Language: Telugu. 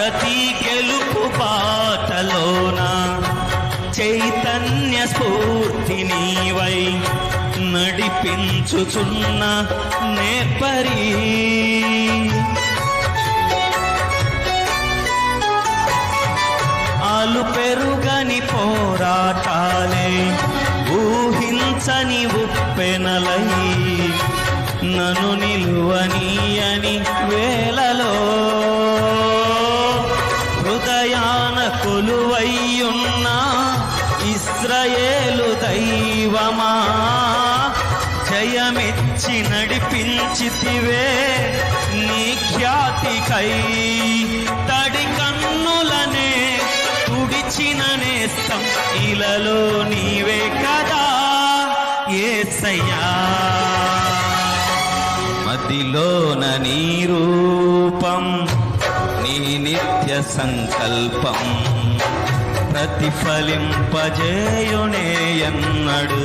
ప్రతి గెలుపు బాటలోన చైతన్య స్ఫూర్తి నీవై నడిపించుచున్న నేర్పరి. ఆలు పెరుగని పోరాటాలే ఊహించని ఉప్పెనలై నన్ను నిలువనీయని వేళలో హృదయాన కొలువయ్యున్న ఇశ్రాయేలు దైవమా, జయమెచ్చి నడిపించితివే నీ ఖ్యాతికై. తడి కన్నులనే తుడిచిన నేస్తం ఇలలో నీవే కదా యేసయ్యా. మదిలోన నీ రూపం, నీ నిత్య సంకల్పం ప్రతిఫలింపజేయునే ఎన్నడు.